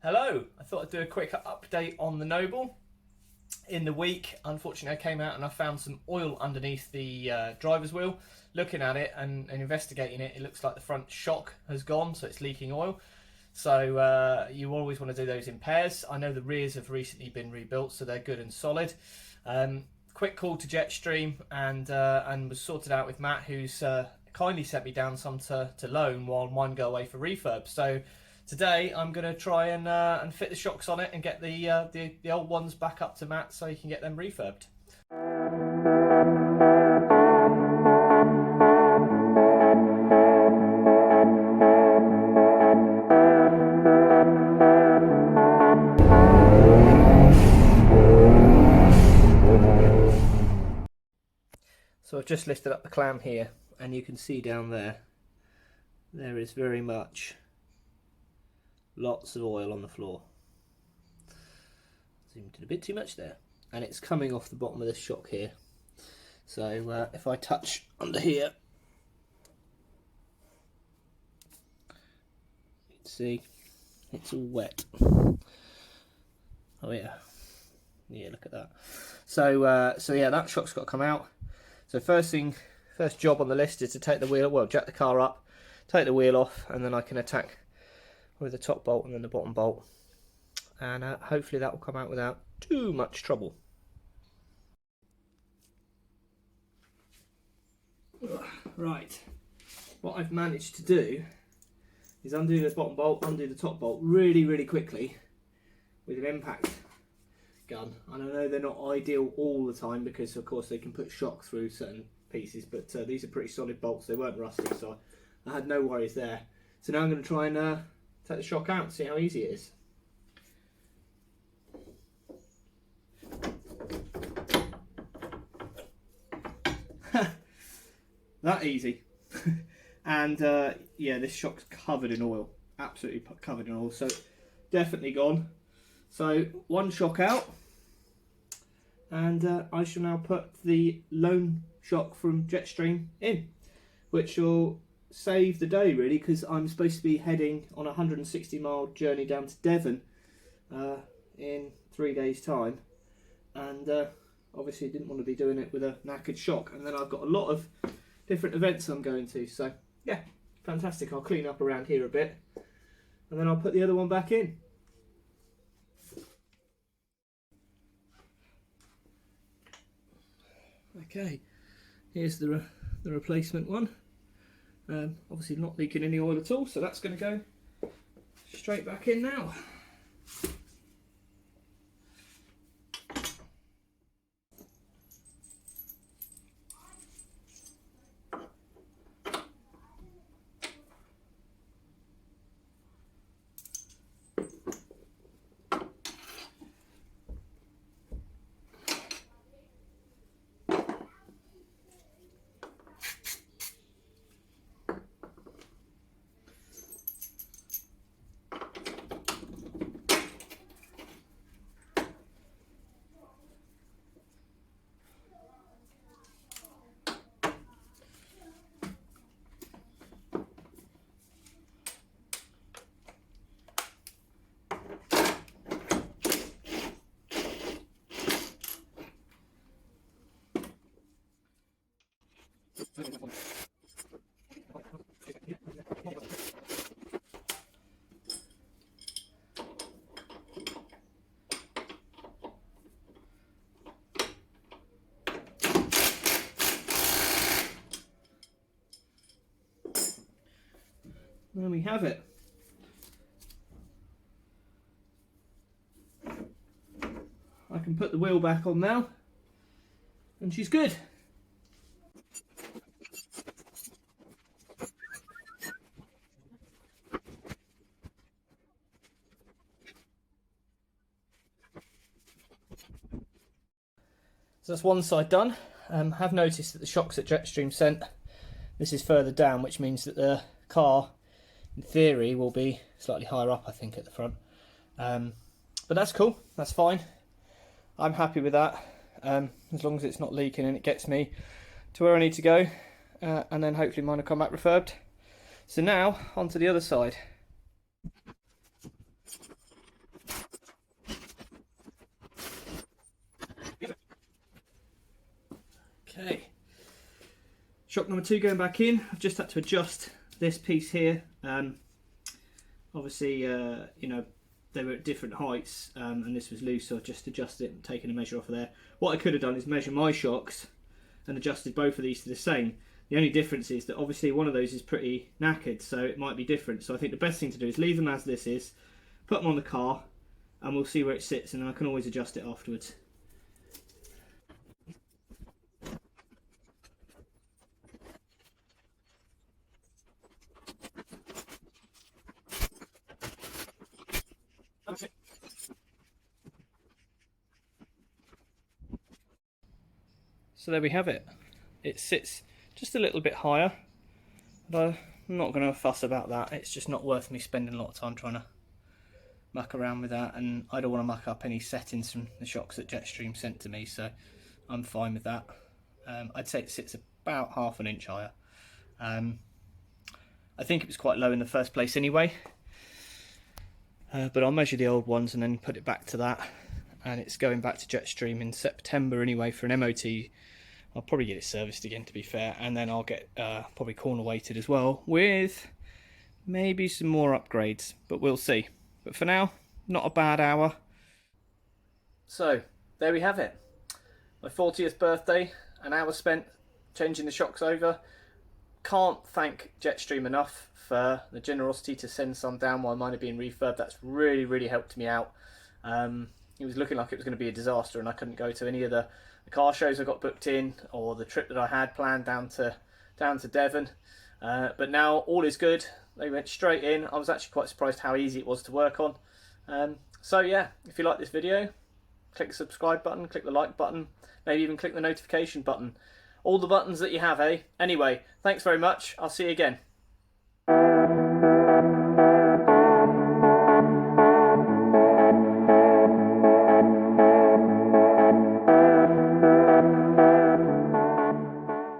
Hello, I thought I'd do a quick update on the Noble. In the week, unfortunately, I came out and I found some oil underneath the driver's wheel. Looking at it and investigating it, it looks like the front shock has gone, so it's leaking oil. So you always want to do those in pairs. I know the rears have recently been rebuilt, so they're good and solid. Quick call to Jetstream and was sorted out with Matt, who's kindly sent me down some to loan while mine go away for refurb. So today I'm going to try and fit the shocks on it and get the old ones back up to Matt so he can get them refurbed. So I've just lifted up the clam here and you can see down there is very much lots of oil on the floor. Zoomed in a bit too much there, and it's coming off the bottom of this shock here. So if I touch under here, you can see it's all wet. Oh yeah, look at that. So yeah, that shock's got to come out. So first job on the list is to take the wheel, jack the car up, take the wheel off, and then I can attack with the top bolt and then the bottom bolt, and hopefully that will come out without too much trouble. Right, what I've managed to do is undo the bottom bolt, undo the top bolt really quickly with an impact gun. And I know they're not ideal all the time because of course they can put shock through certain pieces, but these are pretty solid bolts, they weren't rusty, so I had no worries there. So now I'm going to try and take the shock out and see how easy it is. That easy. And yeah, this shock's covered in oil, absolutely covered in oil, so definitely gone. So one shock out, and I shall now put the loan shock from Jetstream in, which will save the day really, because I'm supposed to be heading on a 160-mile journey down to Devon in 3 days time, and obviously didn't want to be doing it with a knackered shock, and then I've got a lot of different events I'm going to, so yeah, fantastic. I'll clean up around here a bit and then I'll put the other one back in. Okay, here's the replacement one. Obviously not leaking any oil at all, so that's going to go straight back in now. There we have it. I can put the wheel back on now, and she's good. So that's one side done. Have noticed that the shocks that Jetstream sent, this is further down, which means that the car, in theory, will be slightly higher up, I think, at the front. But that's cool, that's fine. I'm happy with that, as long as it's not leaking and it gets me to where I need to go, and then hopefully mine will come back refurbed. So now, onto the other side. Okay. Shock number 2 going back in. I've just had to adjust this piece here. Obviously, you know, they were at different heights, and this was loose, so I've just adjusted it and taken a measure off of there. What I could have done is measure my shocks and adjusted both of these to the same. The only difference is that obviously one of those is pretty knackered, so it might be different. So I think the best thing to do is leave them as this is, put them on the car, and we'll see where it sits, and then I can always adjust it afterwards. Okay. So there we have it. It sits just a little bit higher, but I'm not going to fuss about that. It's just not worth me spending a lot of time trying to muck around with that, and I don't want to muck up any settings from the shocks that Jetstream sent to me, so I'm fine with that. I'd say it sits about ½ an inch higher. I think it was quite low in the first place anyway, but I'll measure the old ones and then put it back to that, and it's going back to Jetstream in September anyway for an MOT. I'll probably get it serviced again, to be fair, and then I'll get probably corner weighted as well, with maybe some more upgrades, but we'll see. But for now, not a bad hour. So there we have it. My 40th birthday, an hour spent changing the shocks over. Can't thank Jetstream enough for the generosity to send some down while mine are being refurbed. That's really helped me out. It was looking like it was going to be a disaster, and I couldn't go to any of the car shows I got booked in, or the trip that I had planned down to Devon. But now all is good. They went straight in. I was actually quite surprised how easy it was to work on. So yeah, if you like this video, click the subscribe button, click the like button, maybe even click the notification button. All the buttons that you have, eh? Anyway, thanks very much. I'll see you again.